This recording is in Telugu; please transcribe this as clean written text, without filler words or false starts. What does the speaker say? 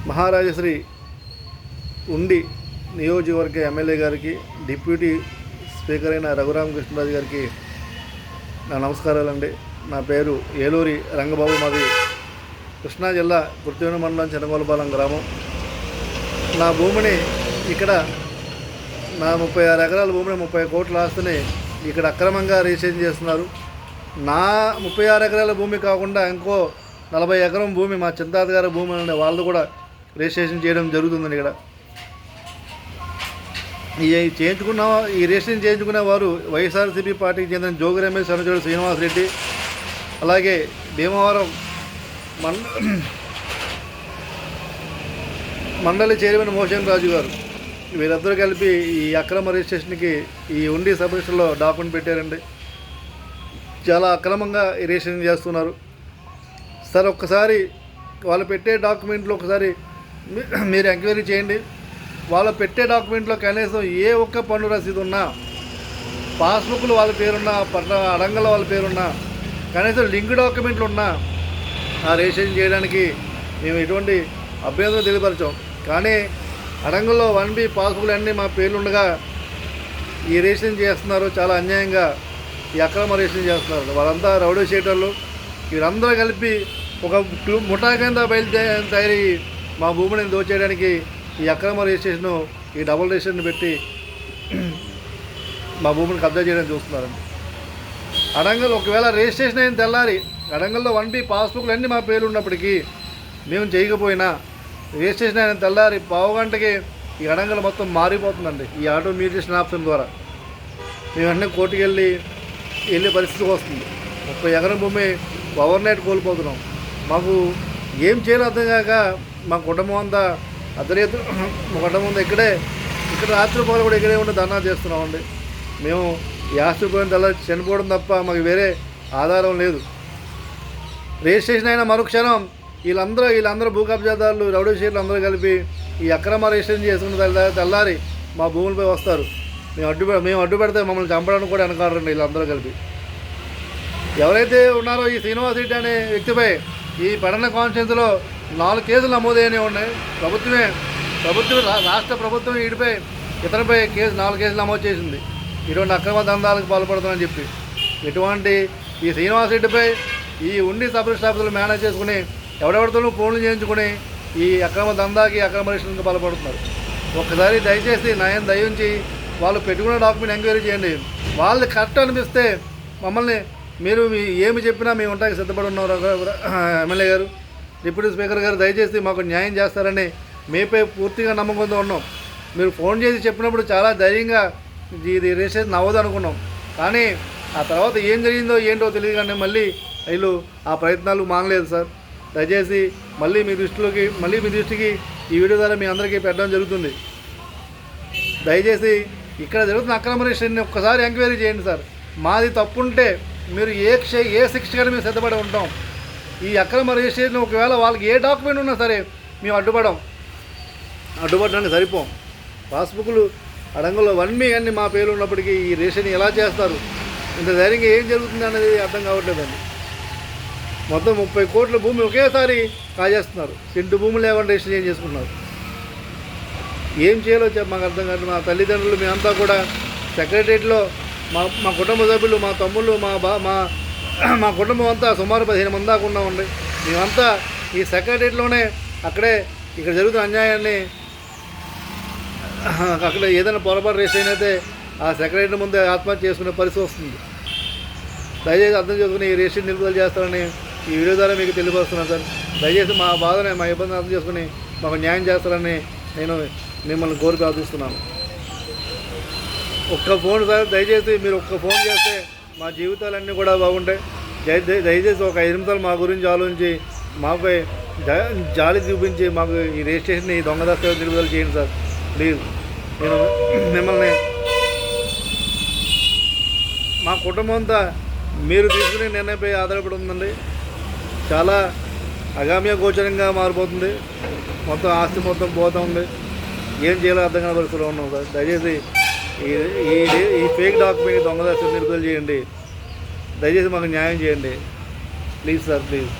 మహారాజశ్రీ ఉండి నియోజకవర్గ ఎమ్మెల్యే గారికి, డిప్యూటీ స్పీకర్ అయిన రఘురామకృష్ణరాజు గారికి నా నమస్కారాలండి. నా పేరు ఏలూరి రంగబాబు. మాది కృష్ణా జిల్లా గుర్తివేణి మండలం చినగోలపాలెం గ్రామం. నా భూమిని ఇక్కడ, నా 36 ఎకరాల భూమిని 30 కోట్ల ఆస్తిని ఇక్కడ అక్రమంగా రిజిస్ట్రేషన్ చేస్తున్నారు. నా 36 ఎకరాల భూమి కాకుండా ఇంకో 40 ఎకరం భూమి మా చింతాత గారి భూమి ఉండే వాళ్ళు కూడా రిజిస్ట్రేషన్ చేయడం జరుగుతుందండి. ఇక్కడ ఈ రిజిస్ట్రేషన్ చేయించుకునే వారు వైఎస్ఆర్సీపీ పార్టీకి చెందిన జోగి రమేష్, అనుచరుడు శ్రీనివాసరెడ్డి, అలాగే భీమవరం మండలి చైర్మన్ మోషన్ రాజు గారు, వీరందరూ కలిపి ఈ అక్రమ రిజిస్ట్రేషన్కి ఈ ఉండి సబ్ రిజిస్టర్లో డాక్యుమెంట్ పెట్టారండి. చాలా అక్రమంగా రిజిస్ట్రేషన్ చేస్తున్నారు సార్. ఒక్కసారి వాళ్ళు పెట్టే డాక్యుమెంట్లో ఒకసారి మీరు ఎంక్వైరీ చేయండి. వాళ్ళు పెట్టే డాక్యుమెంట్లో కనీసం ఏ ఒక్క పన్ను రసీదు ఉన్నా, పాస్బుక్లు వాళ్ళ పేరున్నా, అడంగల వాళ్ళ పేరున్నా, కనీసం లింక్ డాక్యుమెంట్లు ఉన్నా ఆ రిజిస్ట్రేషన్ చేయడానికి మేము ఎటువంటి అభ్యంతరం తెలియపరచాం. కానీ అడంగల్లో 1B పాస్బుక్లు అన్నీ మా పేర్లు ఉండగా ఈ రిజిస్ట్రేషన్ చేస్తున్నారు. చాలా అన్యాయంగా ఈ అక్రమ రిజిస్ట్రేషన్ చేస్తున్నారు. వాళ్ళంతా రౌడీ షీటర్లు. వీరందరూ కలిపి ఒక ముఠా కింద బయలుదేరి మా భూమిని దోచేయడానికి ఈ అక్రమ రిజిస్ట్రేషను, ఈ డబుల్ రిజిస్ట్రేషన్ పెట్టి మా భూమిని కబ్జా చేయడానికి చూస్తున్నారండి. అడంగల్ ఒకవేళ రిజిస్ట్రేషన్ అయిన తెల్లారి అడంగల్లో 1B పాస్బుక్లు అన్నీ మా పేర్లు ఉన్నప్పటికీ మేము చేయకపోయినా రిజిస్ట్రేషన్ అయిన తెల్లారి పావుగంటకి ఈ అడంగల్ మొత్తం మారిపోతుందండి. ఈ ఆటో మ్యూటేషన్ ఆప్షన్ ద్వారా మేము అన్నీ కోర్టుకు వెళ్ళే పరిస్థితి వస్తుంది. 30 ఎకరం భూమి ఓవర్నైట్ కోల్పోతున్నాం. మాకు ఏం చేయాలో అర్థం కాక మా కుటుంబం అంతా అర్ధరేతు మా కుటుంబం అంతా ఇక్కడ రాత్రిపూట కూడా ఇక్కడే ఉండి ధర్నా చేస్తున్నామండి. మేము ఈ ఆస్తి పోయిన తెల్ల చనిపోవడం తప్ప మాకు వేరే ఆధారం లేదు. రిజిస్ట్రేషన్ అయిన మరుక్షణం వీళ్ళందరూ భూ కబ్జాదారులు, రౌడీ షీట్లు అందరూ కలిపి ఈ అక్రమ రిజిస్ట్రేషన్ చేసుకున్న తెల్లారి మా భూములపై వస్తారు. మేము అడ్డు పెడితే మమ్మల్ని చంపడానికి కూడా వెనకాడండి వీళ్ళందరూ కలిపి. ఎవరైతే ఉన్నారో ఈ శ్రీనివాసరెడ్డి అనే వ్యక్తిపై ఈ పడన కాన్స్టిట్యున్సీలో 4 కేసులు నమోదైనవి ఉన్నాయి. రాష్ట్ర ప్రభుత్వం ఇతనిపై 4 కేసులు నమోదు చేసింది. ఇటువంటి అక్రమ దందాలకు పాల్పడుతుందని చెప్పి ఇటువంటి ఈ శ్రీనివాసరెడ్డిపై ఈ ఉండి సబ్ రిజిస్టర్ ఆఫీసులు మేనేజ్ చేసుకుని ఎవడెవరితోనూ ఫోన్లు చేయించుకుని ఈ అక్రమ దందాకి, అక్రమ రిజిస్ట్రేషన్కి పాల్పడుతున్నారు. ఒక్కసారి దయచేసి దయించి వాళ్ళు పెట్టుకున్న డాక్యుమెంట్ ఎంక్వైరీ చేయండి. వాళ్ళు కరెక్ట్ అనిపిస్తే మమ్మల్ని మీరు ఏమి చెప్పినా మేము ఉంటానికి సిద్ధపడి ఉన్నారు. ఎమ్మెల్యే గారు, డిప్యూటీ స్పీకర్ గారు దయచేసి మాకు న్యాయం చేస్తారని మీపై పూర్తిగా నమ్మకంతో ఉన్నాం. మీరు ఫోన్ చేసి చెప్పినప్పుడు చాలా ధైర్యంగా ఇది రిజిస్ట్రేషన్ అవ్వదు అనుకున్నాం. కానీ ఆ తర్వాత ఏం జరిగిందో ఏంటో తెలియదు. కానీ మళ్ళీ వీళ్ళు ఆ ప్రయత్నాలు మానలేదు సార్. దయచేసి మళ్ళీ మీ దృష్టికి ఈ వీడియో ద్వారా మీ అందరికీ పెట్టడం జరుగుతుంది. దయచేసి ఇక్కడ జరుగుతున్న అక్రమ రిజిస్ట్రేషన్ ఒక్కసారి ఎంక్వైరీ చేయండి సార్. మాది తప్పుంటే మీరు ఏ శిక్షగానే మేము సిద్ధపడి ఉంటాం. ఈ అక్రమ రిజిస్ట్రేషన్ ఒకవేళ వాళ్ళకి ఏ డాక్యుమెంట్ ఉన్నా సరే మేము అడ్డుపడడానికి సరిపోం. పాస్బుక్లు అడంగల్లో 1B అన్ని మా పేర్లు ఉన్నప్పటికీ ఈ రిజిస్ట్రేషన్ ఎలా చేస్తారు? ఇంత ధైర్యంగా ఏం జరుగుతుంది అనేది అర్థం కావట్లేదండి. మొత్తం 30 కోట్ల భూమి ఒకేసారి కాజేస్తున్నారు. సెంటు భూములు లేకుండా రిజిస్ట్రేషన్ చేసుకుంటున్నారు. ఏం చేయాలో మాకు అర్థం కాదు. మా తల్లిదండ్రులు మేమంతా కూడా సెక్రటరియట్లో మా కుటుంబ సభ్యులు, మా తమ్ముళ్ళు, మా కుటుంబం అంతా సుమారు 15 మంది దాకా ఉన్నామండి. మేమంతా ఈ సెక్రటరియట్లోనే ఇక్కడ జరుగుతున్న అన్యాయాన్ని, అక్కడ ఏదైనా పొరపాటు రిజిస్ట్రేషన్ అయితే ఆ సెక్రటరీ ముందే ఆత్మహత్య చేసుకునే పరిస్థితి వస్తుంది. దయచేసి అర్థం చేసుకుని ఈ రిజిస్ట్రేషన్ నిలుపుదల చేస్తారని ఈ వీడియో ద్వారా మీకు తెలియపరుస్తున్నాను సార్. దయచేసి మా బాధని, మా ఇబ్బందిని అర్థం చేసుకుని మాకు న్యాయం చేస్తారని నేను మిమ్మల్ని కోరి ప్రార్థిస్తున్నాను. ఒక్క ఫోన్ సార్, దయచేసి మీరు ఒక్క ఫోన్ చేస్తే మా జీవితాలన్నీ కూడా బాగుంటాయి. దయచేసి ఒక 5 నిమిషాలు మా గురించి ఆలోచించి మాపై జాలి చూపించి మాకు ఈ రిజిస్ట్రేషన్, ఈ దొంగ దస్తావేజ్ నిలుపుదల చేయండి సార్ ప్లీజ్. నేను మిమ్మల్ని, మా కుటుంబం అంతా మీరు తీసుకునే నిర్ణయంపై ఆధారపడి ఉందండి. చాలా అగామ్య గోచరంగా మారిపోతుంది. మొత్తం ఆస్తి మొత్తం పోతుంది. ఏం చేయాలో అర్థం కాని పరిస్థితిలో ఉన్నాం సార్. దయచేసి ఈ ఫేక్ డాక్యుమెంట్ దొంగ దస్తావేజ్ నిలుపుదల చేయండి. దయచేసి మాకు న్యాయం చేయండి ప్లీజ్ సార్, ప్లీజ్.